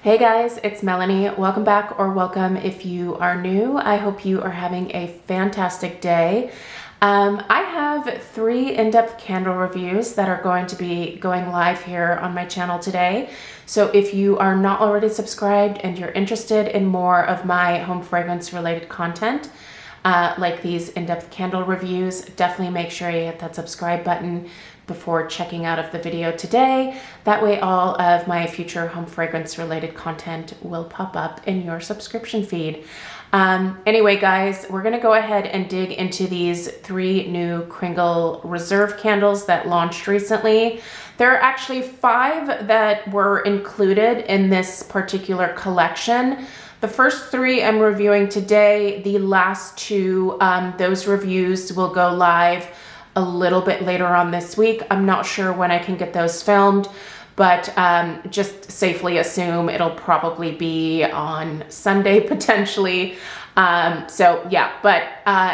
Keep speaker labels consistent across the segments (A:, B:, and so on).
A: Hey guys, it's Melanie. Welcome back, or welcome if you are new. I hope you are having a fantastic day. I have 3 in-depth candle reviews that are going to be going live here on my channel today. So if you are not already subscribed and you're interested in more of my home fragrance related content, like these in-depth candle reviews, definitely make sure you hit that subscribe button before checking out of the video today. That way all of my future home fragrance related content will pop up in your subscription feed. Anyway, guys, we're gonna go ahead and dig into these 3 new Kringle Reserve candles that launched recently. There are actually 5 that were included in this particular collection. The first 3 I'm reviewing today. The last 2, those reviews will go live a little bit later on this week. I'm not sure when I can get those filmed, but just safely assume it'll probably be on Sunday potentially. So yeah, but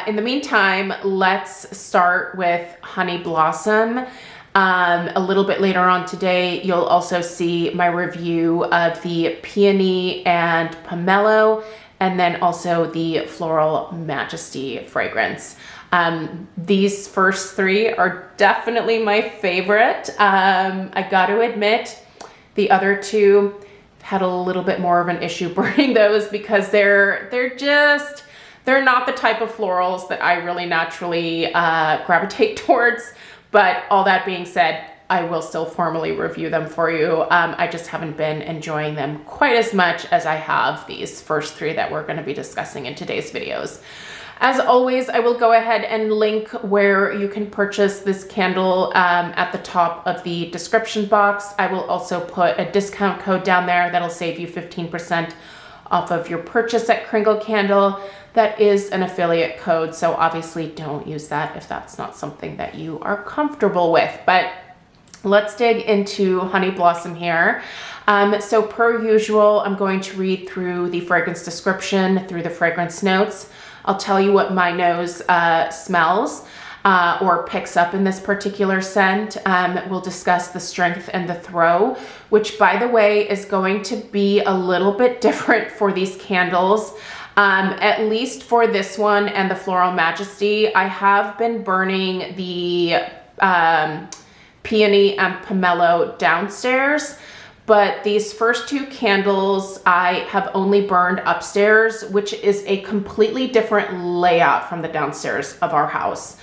A: in the meantime, let's start with Honey Blossom. A little bit later on today, you'll also see my review of the Peony and Pomelo, and then also the Floral Majesty fragrance. These first 3 are definitely my favorite. I got to admit, the other 2 had a little bit more of an issue burning those because they're not the type of florals that I really naturally gravitate towards. But all that being said, I will still formally review them for you. I just haven't been enjoying them quite as much as I have these first 3 that we're going to be discussing in today's videos. As always, I will go ahead and link where you can purchase this candle at the top of the description box. I will also put a discount code down there that'll save you 15% off of your purchase at Kringle Candle. That is an affiliate code, so obviously don't use that if that's not something that you are comfortable with. But let's dig into Honey Blossom here. So per usual, I'm going to read through the fragrance description, through the fragrance notes. I'll tell you what my nose smells or picks up in this particular scent. We'll discuss the strength and the throw, which, by the way, is going to be a little bit different for these candles. At least for this one and the Floral Majesty. I have been burning the Peony and Pomelo downstairs, but these first 2 candles I have only burned upstairs, which is a completely different layout from the downstairs of our house.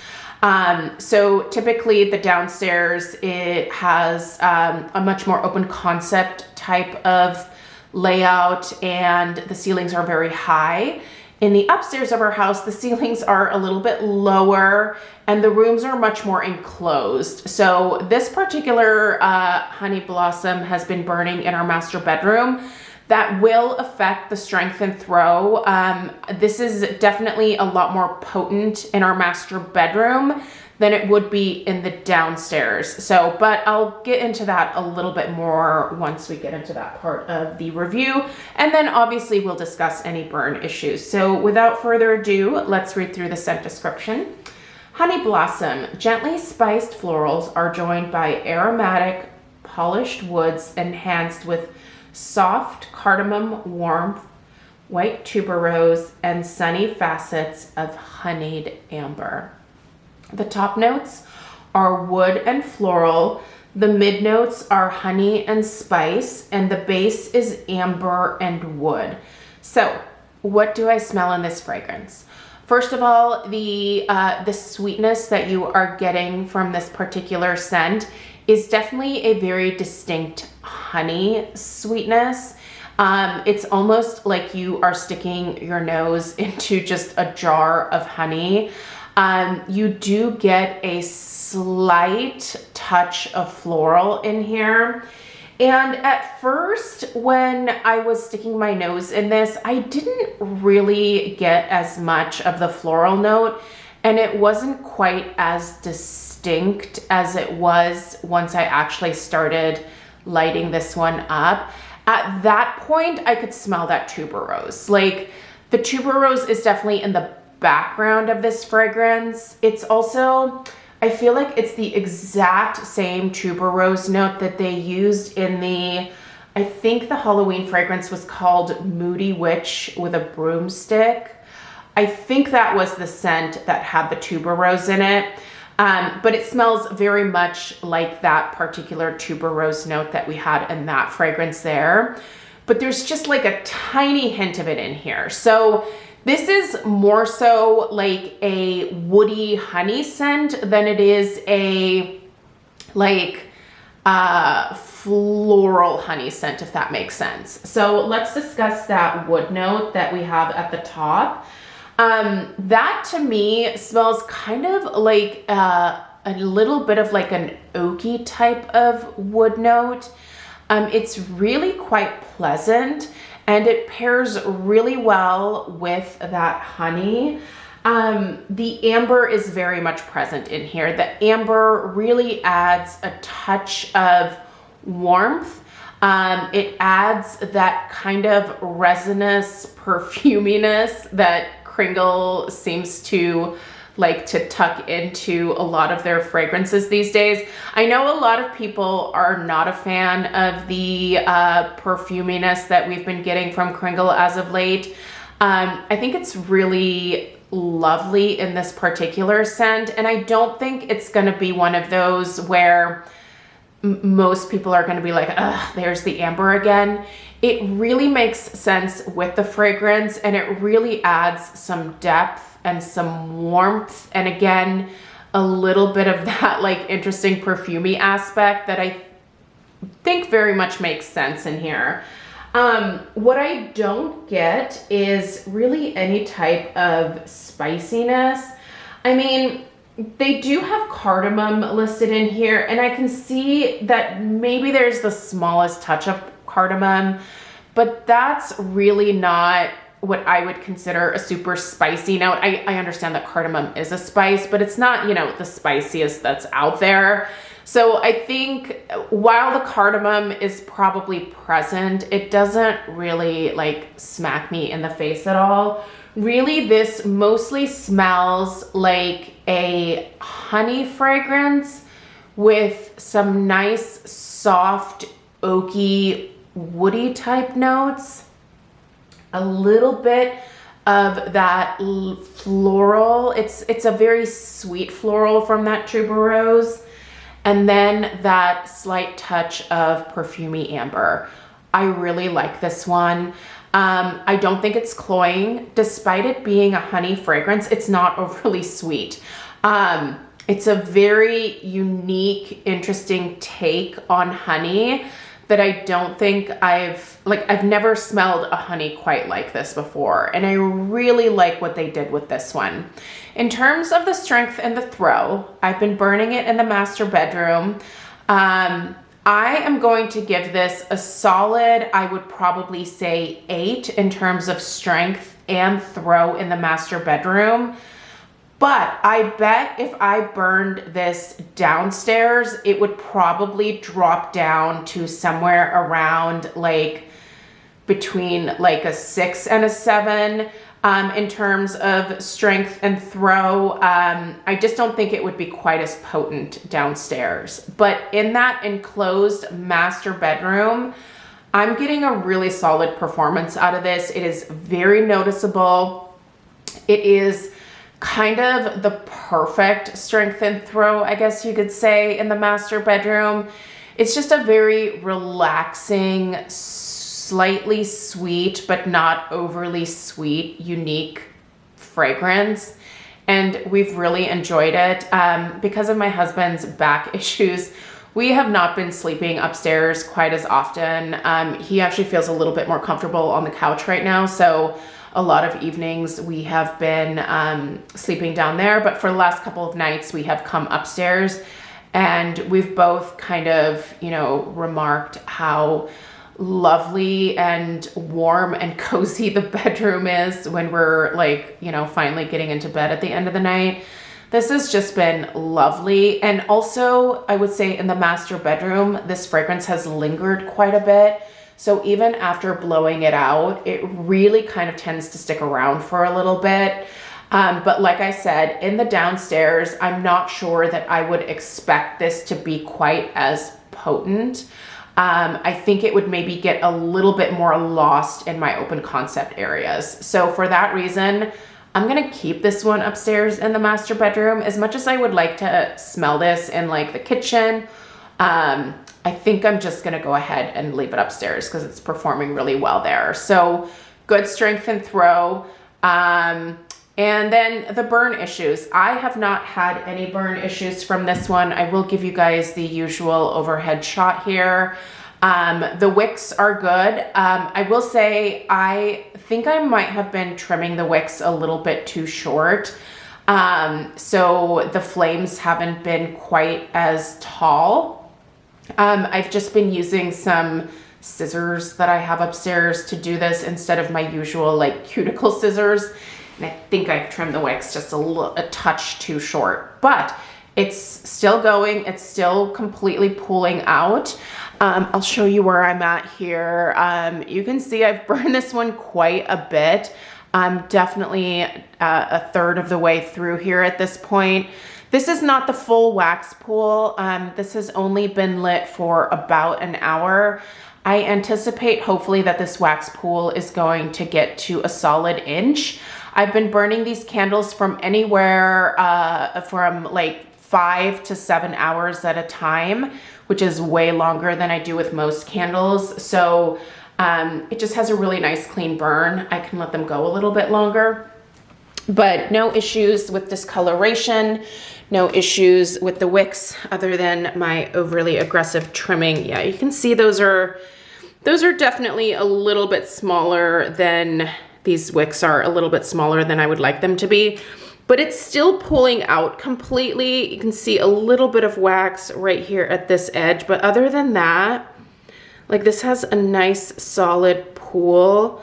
A: So typically the downstairs, it has a much more open concept type of layout, and the ceilings are very high. In the upstairs of our house, the ceilings are a little bit lower and the rooms are much more enclosed. So this particular Honey Blossom has been burning in our master bedroom. That will affect the strength and throw. This is definitely a lot more potent in our master bedroom than it would be in the downstairs. So, but I'll get into that a little bit more once we get into that part of the review. And then obviously we'll discuss any burn issues. So without further ado, let's read through the scent description. Honey Blossom, gently spiced florals are joined by aromatic polished woods enhanced with soft cardamom warmth, white tuberose, and sunny facets of honeyed amber. The top notes are wood and floral. The mid notes are honey and spice, and the base is amber and wood. So what do I smell in this fragrance? First of all, the sweetness that you are getting from this particular scent is definitely a very distinct honey sweetness. It's almost like you are sticking your nose into just a jar of honey. You do get a slight touch of floral in here. And at first, when I was sticking my nose in this, I didn't really get as much of the floral note, and it wasn't quite as distinct as it was once I actually started lighting this one up. At that point, I could smell that tuberose. Like, the tuberose is definitely in the background of this fragrance. It's also, I feel like it's the exact same tuberose note that they used in the I think the Halloween fragrance was called Moody Witch with a Broomstick. I think that was the scent that had the tuberose in it. But it smells very much like that particular tuberose note that we had in that fragrance there. But there's just like a tiny hint of it in here. So this is more so like a woody honey scent than it is a like floral honey scent, if that makes sense. So let's discuss that wood note that we have at the top. That to me smells kind of like a little bit of like an oaky type of wood note. It's really quite pleasant and it pairs really well with that honey. The amber is very much present in here. The amber really adds a touch of warmth. It adds that kind of resinous perfuminess that Kringle seems to like to tuck into a lot of their fragrances these days. I know a lot of people are not a fan of the perfuminess that we've been getting from Kringle as of late. I think it's really lovely in this particular scent, and I don't think it's going to be one of those where most people are going to be like, ugh, there's the amber again. It really makes sense with the fragrance, and it really adds some depth and some warmth, and again, a little bit of that like interesting perfumey aspect that I think very much makes sense in here. What I don't get is really any type of spiciness. I mean, they do have cardamom listed in here, and I can see that maybe there's the smallest touch of cardamom, but that's really not what I would consider a super spicy note. I understand that cardamom is a spice, but it's not, you know, the spiciest that's out there. So I think while the cardamom is probably present, it doesn't really like smack me in the face at all. Really, this mostly smells like a honey fragrance with some nice, soft, oaky, woody type notes. A little bit of that floral. It's a very sweet floral from that tuberose. And then that slight touch of perfumey amber. I really like this one. I don't think it's cloying. Despite it being a honey fragrance, it's not overly sweet. It's a very unique, interesting take on honey that I don't think I've never smelled a honey quite like this before. And I really like what they did with this one. In terms of the strength and the throw, I've been burning it in the master bedroom. I am going to give this a solid, I would probably say 8 in terms of strength and throw in the master bedroom. But I bet if I burned this downstairs, it would probably drop down to somewhere around like between like a 6 and a 7 in terms of strength and throw. I just don't think it would be quite as potent downstairs. But in that enclosed master bedroom, I'm getting a really solid performance out of this. It is very noticeable. It is kind of the perfect strength and throw, I guess you could say, in the master bedroom. It's just a very relaxing, slightly sweet, but not overly sweet, unique fragrance. And we've really enjoyed it. Because of my husband's back issues, we have not been sleeping upstairs quite as often. He actually feels a little bit more comfortable on the couch right now. So a lot of evenings we have been sleeping down there, but for the last couple of nights we have come upstairs, and we've both kind of, you know, remarked how lovely and warm and cozy the bedroom is when we're like, you know, finally getting into bed at the end of the night. This has just been lovely. And also I would say in the master bedroom, this fragrance has lingered quite a bit. So even after blowing it out, it really kind of tends to stick around for a little bit. But like I said, in the downstairs, I'm not sure that I would expect this to be quite as potent. I think it would maybe get a little bit more lost in my open concept areas. So for that reason, I'm gonna keep this one upstairs in the master bedroom. As much as I would like to smell this in like the kitchen, I think I'm just gonna go ahead and leave it upstairs because it's performing really well there. So good strength and throw. And then the burn issues. I have not had any burn issues from this one. I will give you guys the usual overhead shot here. The wicks are good. I will say, I think I might have been trimming the wicks a little bit too short. So the flames haven't been quite as tall. I've just been using some scissors that I have upstairs to do this instead of my usual like cuticle scissors. And I think I've trimmed the wicks just a touch too short, but it's still going. It's still completely pulling out. I'll show you where I'm at here. You can see I've burned this one quite a bit. I'm definitely a third of the way through here at this point. This is not the full wax pool. This has only been lit for about an hour. I anticipate hopefully that this wax pool is going to get to a solid inch. I've been burning these candles from anywhere from like 5 to 7 hours at a time, which is way longer than I do with most candles. So it just has a really nice clean burn. I can let them go a little bit longer, but no issues with discoloration, no issues with the wicks other than my overly aggressive trimming. Yeah, you can see those are definitely a little bit smaller than these wicks are, a little bit smaller than I would like them to be, but it's still pulling out completely. You can see a little bit of wax right here at this edge, but other than that, like this has a nice solid pool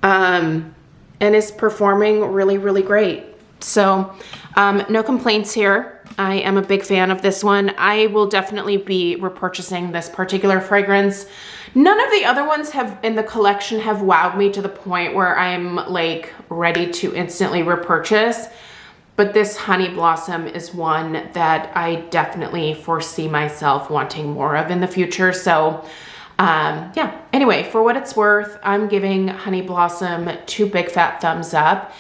A: and is performing really, really great. So no complaints here. I am a big fan of this one. I will definitely be repurchasing this particular fragrance. None of the other ones in the collection have wowed me to the point where I'm like ready to instantly repurchase. But this Honey Blossom is one that I definitely foresee myself wanting more of in the future. So yeah, anyway, for what it's worth, I'm giving Honey Blossom 2 big fat thumbs up.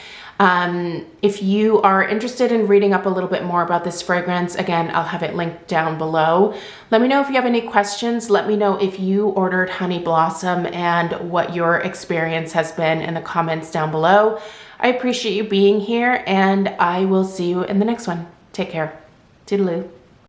A: If you are interested in reading up a little bit more about this fragrance, again, I'll have it linked down below. Let me know if you have any questions. Let me know if you ordered Honey Blossom and what your experience has been in the comments down below. I appreciate you being here, and I will see you in the next one. Take care. Toodaloo.